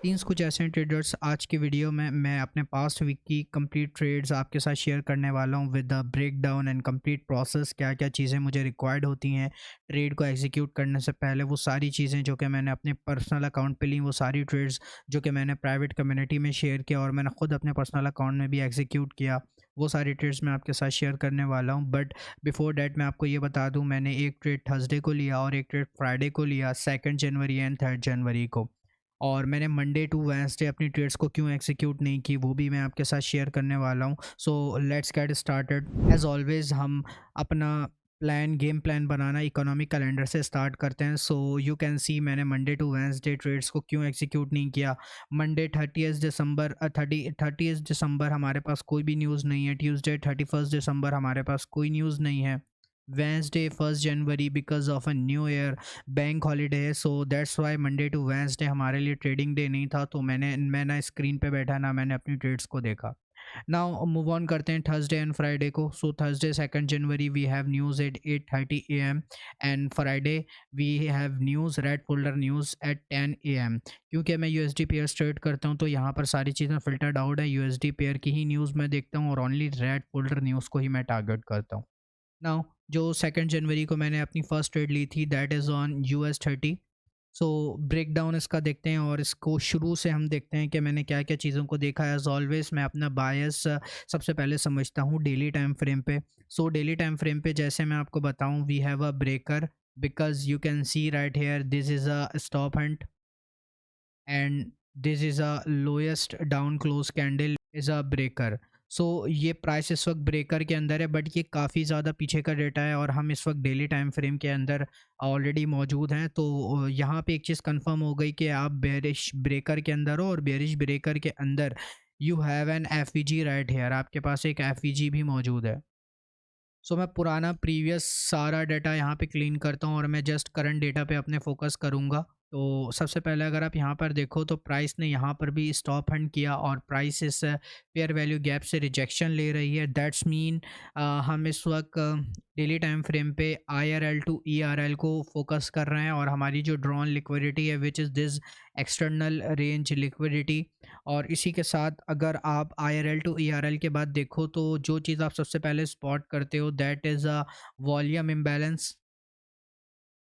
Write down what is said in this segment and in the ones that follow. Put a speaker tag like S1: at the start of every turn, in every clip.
S1: तीन कुछ ऐसे ट्रेडर्स आज की वीडियो में मैं अपने पास्ट वीक की कंप्लीट ट्रेड्स आपके साथ शेयर करने वाला हूं with the break down and complete process. क्या क्या चीज़ें मुझे रिक्वायर्ड होती हैं ट्रेड को एग्जीक्यूट करने से पहले, वो सारी चीज़ें जो कि मैंने अपने पर्सनल अकाउंट पे ली, वो सारी ट्रेड्स जो कि मैंने प्राइवेट कम्युनिटी में शेयर किया और मैंने खुद अपने पर्सनल अकाउंट में भी एग्जीक्यूट किया, वो सारी ट्रेड्स मैं आपके साथ शेयर करने वाला हूं। बट बिफोर डैट मैं आपको ये बता दूं, मैंने एक ट्रेड थर्सडे को लिया और एक ट्रेड फ्राइडे को लिया, 2 जनवरी एंड 3 जनवरी को। और मैंने मंडे टू वेंसडे अपनी ट्रेड्स को क्यों एग्जीक्यूट नहीं की, वो भी मैं आपके साथ शेयर करने वाला हूँ। So let's get started. As always हम अपना गेम प्लान बनाना इकोनॉमिक कैलेंडर से स्टार्ट करते हैं। सो यू कैन सी मैंने मंडे टू वेंसडे ट्रेड्स को क्यों एग्जीक्यूट नहीं किया। मंडे 30 दिसंबर हमारे पास कोई भी न्यूज़ नहीं है। ट्यूसडे 31 दिसंबर हमारे पास कोई न्यूज़ नहीं है। Wednesday 1 January because of a new year bank holiday है, so that's why Monday to Wednesday हमारे लिए ट्रेडिंग डे नहीं था। तो मैं ना स्क्रीन पे बैठा ना मैंने अपनी ट्रेड्स को देखा। नाउ मूव ऑन करते हैं थर्सडे एंड फ्राइडे को। So Thursday 2 January we have news at 8:30 AM and Friday we have news red folder news at 10 AM। क्योंकि मैं यूएसडी पेयर ट्रेड करता हूँ तो यहाँ पर सारी चीज़ें फिल्टर्ड आउट है। यूएसडी पेयर की ही न्यूज़ मैं देखता हूँ और ओनली रेड फोल्डर न्यूज़ को ही मैं टारगेट करता हूँ। नाउ जो 2 जनवरी को मैंने अपनी फर्स्ट ट्रेड ली थी, that is on US 30। So break down इसका देखते हैं और इसको शुरू से हम देखते हैं कि मैंने क्या क्या चीज़ों को देखा है। एज ऑलवेज मैं अपना बायस सबसे पहले समझता हूँ डेली टाइम फ्रेम पे। सो डेली टाइम फ्रेम पे जैसे मैं आपको बताऊँ, we have a breaker because you can see right here this is a stop hunt and this is a lowest down close candle is a breaker. So ये price इस वक्त breaker के अंदर है, बट ये काफ़ी ज़्यादा पीछे का डेटा है और हम इस वक्त डेली टाइम फ्रेम के अंदर ऑलरेडी मौजूद हैं। तो यहाँ पे एक चीज़ कंफर्म हो गई कि आप बेरिश ब्रेकर के अंदर हो और बेरिश ब्रेकर के अंदर you have an F right here, आपके पास एक एफ भी मौजूद है। सो मैं पुराना प्रीवियस सारा डाटा यहाँ पे क्लीन करता हूँ और मैं जस्ट करंट डेटा पे अपने फोकस करूँगा। तो सबसे पहले अगर आप यहाँ पर देखो तो प्राइस ने यहाँ पर भी स्टॉप हंट किया और प्राइस इस फेयर वैल्यू गैप से रिजेक्शन ले रही है। दैट्स मीन हम इस वक्त डेली टाइम फ्रेम पे IRL टू ERL को फोकस कर रहे हैं और हमारी जो ड्रॉन लिक्विडिटी है which is this external range liquidity. और इसी के साथ अगर आप IRL टू ERL के बाद देखो तो जो चीज़ आप सबसे पहले स्पॉट करते हो that is a volume imbalance.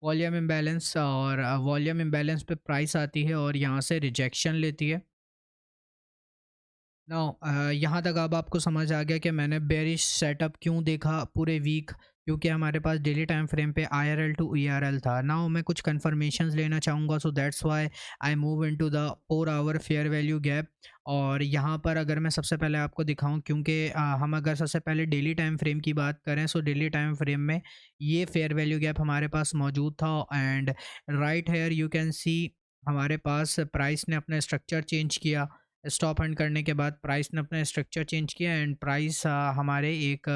S1: Volume imbalance और वॉल्यूम इम्बैलेंस पे प्राइस आती है और यहाँ से रिजेक्शन लेती है। नाउ यहाँ तक अब आपको समझ आ गया कि मैंने बेरिश सेटअप क्यों देखा पूरे वीक, क्योंकि हमारे पास डेली टाइम फ्रेम पे IRL टू ERL था। नाउ मैं कुछ कन्फर्मेशंस लेना चाहूँगा, so that's why I move into the 4 hour fair value gap. और यहाँ पर अगर मैं सबसे पहले आपको दिखाऊं, क्योंकि हम अगर सबसे पहले डेली टाइम फ्रेम की बात करें, सो डेली टाइम फ्रेम में ये फेयर वैल्यू गैप हमारे पास मौजूद था and right here you can see हमारे पास प्राइस ने अपना स्ट्रक्चर चेंज किया। स्टॉप हंट करने के बाद प्राइस ने अपना स्ट्रक्चर चेंज किया एंड प्राइस हमारे एक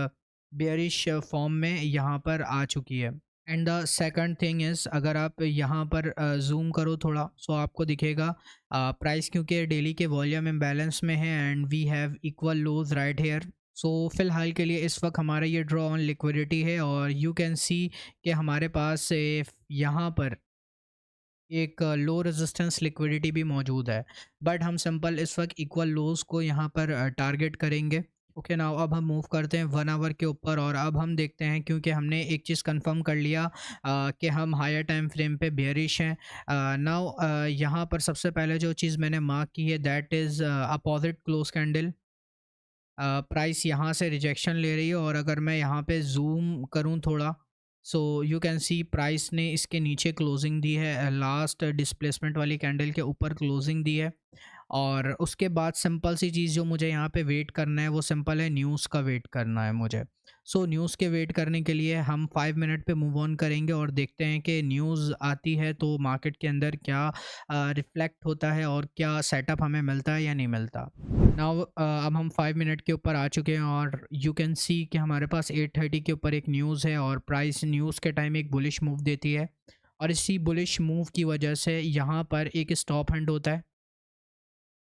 S1: बेयरिश फॉर्म में यहाँ पर आ चुकी है। And the second thing is, अगर आप यहाँ पर जूम करो थोड़ा, सो आपको दिखेगा प्राइस क्योंकि डेली के वॉल्यूम इम्बैलेंस में है and we have equal lows right here. So फिलहाल के लिए इस वक्त हमारा ये ड्रॉ ऑन लिक्विडिटी है और यू कैन सी कि हमारे पास यहाँ पर एक लो रेजिस्टेंस लिक्विडिटी भी मौजूद है। बट हम सिंपल इस वक्त इक्वल लोज को यहाँ पर टारगेट करेंगे। ओके, नाउ अब हम मूव करते हैं 1 आवर के ऊपर और अब हम देखते हैं, क्योंकि हमने एक चीज़ कंफर्म कर लिया कि हम हायर टाइम फ्रेम पे बेयरिश हैं। नाउ यहाँ पर सबसे पहले जो चीज़ मैंने मार्क की है that is opposite close candle. Price यहाँ से रिजेक्शन ले रही है और अगर मैं यहाँ पे जूम करूँ थोड़ा, सो यू कैन सी प्राइस ने इसके नीचे क्लोजिंग दी है, लास्ट डिस्प्लेसमेंट वाली कैंडल के ऊपर क्लोजिंग दी है। और उसके बाद सिंपल सी चीज़ जो मुझे यहाँ पे वेट करना है वो सिंपल है, न्यूज़ का वेट करना है मुझे। सो न्यूज़ के वेट करने के लिए हम 5 मिनट पे मूव ऑन करेंगे और देखते हैं कि न्यूज़ आती है तो मार्केट के अंदर क्या रिफ्लेक्ट होता है और क्या सेटअप हमें मिलता है या नहीं मिलता। नाउ अब हम 5 मिनट के ऊपर आ चुके हैं और यू कैन सी कि हमारे पास 8:30 के ऊपर एक न्यूज़ है और प्राइस न्यूज़ के टाइम एक बुलिश मूव देती है और इसी बुलिश मूव की वजह से यहाँ पर एक स्टॉप हंट होता है।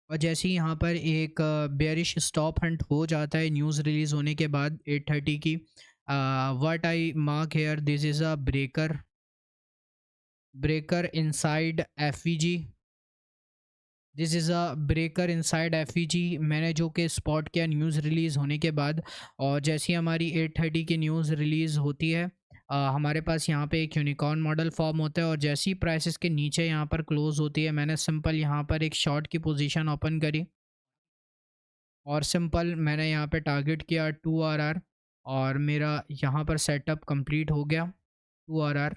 S1: और जैसे ही यहाँ पर एक बेयरिश स्टॉप हंट हो जाता है न्यूज़ रिलीज़ होने के बाद 8:30 की, what I mark here this is a breaker, breaker inside FVG this is a breaker inside FEG. मैंने जो कि स्पॉट किया न्यूज़ रिलीज़ होने के बाद, और जैसी हमारी 8:30 की न्यूज़ रिलीज़ होती है, हमारे पास यहाँ पे एक यूनिकॉर्न मॉडल फॉर्म होता है, और जैसी ही प्राइसेस के नीचे यहाँ पर क्लोज होती है, मैंने सिंपल यहाँ पर एक शॉर्ट की पोजीशन ओपन करी, और सिंपल मैंने यहाँ पे टारगेट किया 2 RR, और मेरा यहाँ पर सेटअप कंप्लीट हो गया। 2 RR,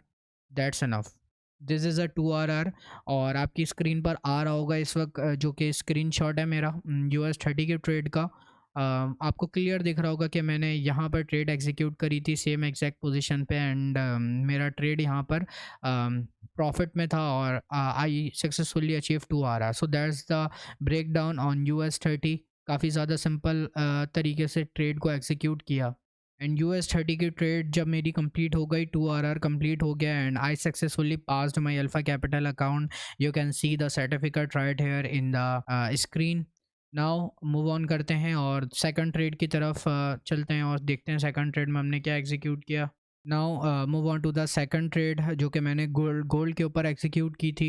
S1: that's enough. This is a 2 RR, और आपकी स्क्रीन पर आ रहा होगा इस वक्त जो कि स्क्रीनशॉट है मेरा US 30 के ट्रेड का। आपको क्लियर दिख रहा होगा कि मैंने यहाँ पर ट्रेड एग्जीक्यूट करी थी सेम एग्जैक्ट पोजीशन पे, एंड मेरा ट्रेड यहाँ पर प्रॉफिट में था, और I successfully achieve 2 RR। So that's the break down on US 30। काफ़ी ज़्यादा सिंपल तरीके से ट्रेड को एग्जीक्यूट किया, एंड US 30 की ट्रेड जब मेरी कंप्लीट हो गई, 2 RR कंप्लीट हो गया, and I successfully passed my alpha capital account. You can see the certificate right here in the screen. Now move on करते हैं और सेकंड ट्रेड की तरफ चलते हैं, और देखते हैं सेकंड ट्रेड में हमने क्या एग्जीक्यूट किया। Now move on to the second trade, जो कि मैंने गोल्ड गोल्ड के ऊपर एग्जीक्यूट की थी,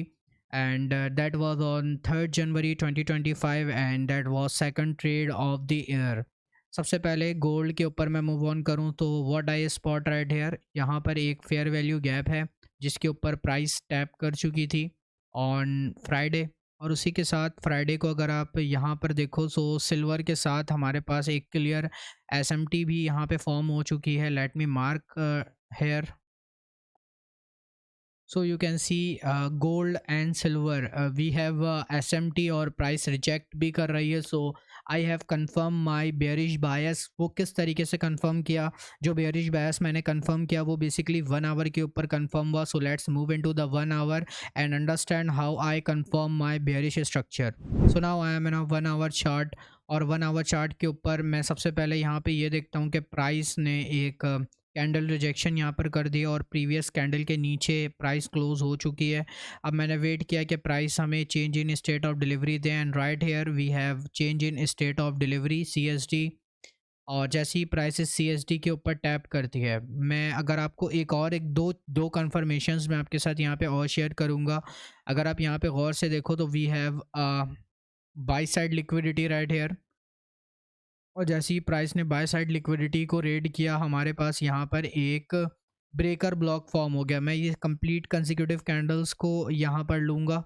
S1: and that was on 3 January 2025, and that was second trade off the year. सबसे पहले गोल्ड के ऊपर मैं मूव ऑन करूं तो what I spot right here, यहाँ पर एक फेयर वैल्यू गैप है जिसके ऊपर प्राइस टैप कर चुकी थी ऑन फ्राइडे, और उसी के साथ फ्राइडे को अगर आप यहाँ पर देखो, सो सिल्वर के साथ हमारे पास एक क्लियर एसएमटी भी यहाँ पे फॉर्म हो चुकी है। Let me mark here. So you can see gold and silver, we have SMT और price reject भी कर रही है। So I have confirmed my bearish bias। वो किस तरीके से confirm किया, जो bearish bias मैंने confirm किया वो basically 1 hour के ऊपर confirm हुआ। So let's move into the 1 hour and understand how I confirm my bearish structure। So now I am in a 1 hour chart, और 1 hour chart के ऊपर मैं सबसे पहले यहाँ पे ये देखता हूँ कि प्राइस ने एक कैंडल रिजेक्शन यहाँ पर कर दिया, और प्रीवियस कैंडल के नीचे प्राइस क्लोज हो चुकी है। अब मैंने वेट किया कि प्राइस हमें change in state of delivery दें, and right here we have change in state of delivery CSD। और जैसे ही प्राइसेस CSD के ऊपर टैप करती है, मैं अगर आपको एक दो दो कन्फर्मेशंस मैं आपके साथ यहाँ पे और शेयर करूँगा। अगर आप यहाँ पे गौर से देखो तो we have buy side liquidity right here, और जैसे ही प्राइस ने बाय साइड लिक्विडिटी को रेड किया, हमारे पास यहाँ पर एक ब्रेकर ब्लॉक फॉर्म हो गया। मैं ये कंप्लीट कंसेक्यूटिव कैंडल्स को यहाँ पर लूँगा,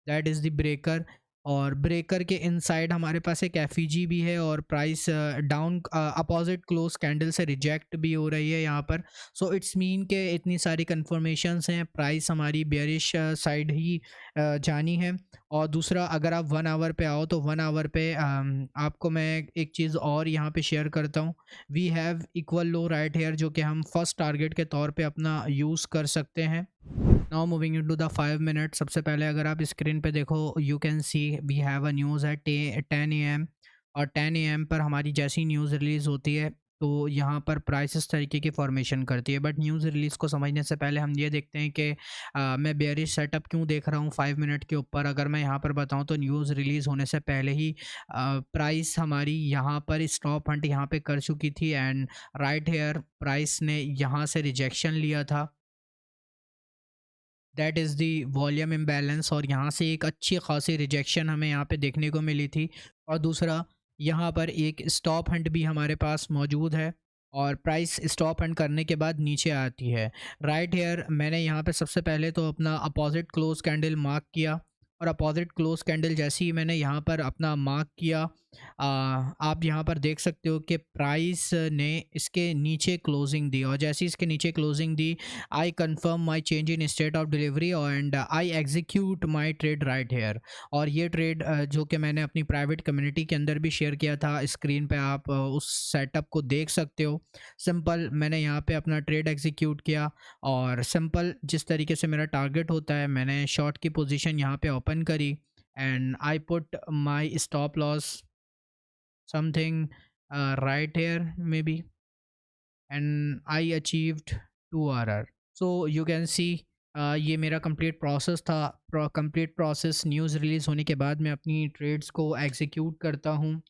S1: दैट इज़ द ब्रेकर। और ब्रेकर के इनसाइड हमारे पास एक एफईजी भी है, और price down opposite close candle से रिजेक्ट भी हो रही है यहाँ पर। सो इट्स मीन के इतनी सारी कंफर्मेशंस हैं, प्राइस हमारी बेयरिश साइड ही जानी है। और दूसरा, अगर आप 1 आवर पे आओ तो 1 आवर पे आपको मैं एक चीज़ और यहाँ पे शेयर करता हूँ। We have equal low right here, जो कि हम फर्स्ट टारगेट के तौर पे अपना यूज़ कर सकते हैं। Now moving into the 5 minute, सबसे पहले अगर आप स्क्रीन पे देखो, you can see we have a news है 10 AM, और 10 AM पर हमारी जैसी न्यूज़ रिलीज़ होती है तो यहाँ पर प्राइस इस तरीके की फॉर्मेशन करती है। बट न्यूज़ रिलीज़ को समझने से पहले हम ये देखते हैं कि मैं बेयरिश सेटअप क्यों देख रहा हूँ 5 मिनट के ऊपर। अगर मैं यहाँ पर बताऊँ तो न्यूज़ रिलीज़ होने से पहले ही प्राइस हमारी यहाँ पर स्टॉप हंट यहाँ पे कर चुकी थी, एंड राइट हेयर प्राइस ने यहाँ से रिजेक्शन लिया था, that is the volume imbalance, और यहाँ से एक अच्छी खासी रिजेक्शन हमें यहाँ पे देखने को मिली थी। और दूसरा, यहाँ पर एक स्टॉप हंट भी हमारे पास मौजूद है, और प्राइस स्टॉप हंट करने के बाद नीचे आती है। राइट हेयर मैंने यहाँ पे सबसे पहले तो अपना अपोजिट क्लोज कैंडल मार्क किया, और अपोजिट क्लोज कैंडल जैसे ही मैंने यहाँ पर अपना मार्क किया, आप यहाँ पर देख सकते हो कि प्राइस ने इसके नीचे क्लोजिंग दी, और जैसे ही इसके नीचे closing the, I confirm my change in state of delivery and I execute my trade right here। और ये ट्रेड जो कि मैंने अपनी प्राइवेट कम्युनिटी के अंदर भी शेयर किया था, स्क्रीन पे आप उस सेटअप को देख सकते हो। सिंपल मैंने यहाँ पे अपना ट्रेड एग्जीक्यूट किया, और सिंपल जिस तरीके से मेरा टारगेट होता है, मैंने शॉर्ट की पोजीशन यहाँ पे ओपन करी, and I put my stop loss something right here maybe, and I achieved 2 RR। So you can see ये मेरा कंप्लीट प्रोसेस था। कंप्लीट प्रोसेस न्यूज़ रिलीज़ होने के बाद मैं अपनी ट्रेड्स को एग्जीक्यूट करता हूँ।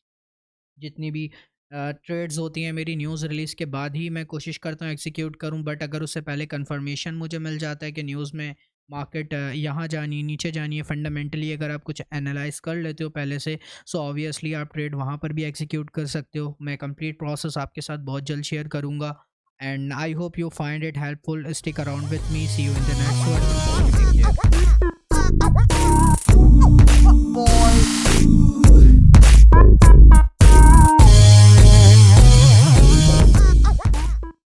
S1: जितनी भी ट्रेड्स होती हैं मेरी न्यूज़ रिलीज़ के बाद ही मैं कोशिश करता हूँ एग्जीक्यूट करूँ, बट अगर उससे पहले कंफर्मेशन मुझे मिल जाता है कि न्यूज़ में मार्केट यहाँ जानी है, नीचे जानी है। फंडामेंटली अगर आप कुछ एनालाइज़ कर लेते हो पहले से, सो ऑब्वियसली आप ट्रेड वहाँ पर भी एग्जीक्यूट कर सकते हो। मैं कंप्लीट प्रोसेस आपके साथ बहुत जल्द शेयर करूँगा and I hope you find it helpful. Stick around with me, see you in the next one, take care.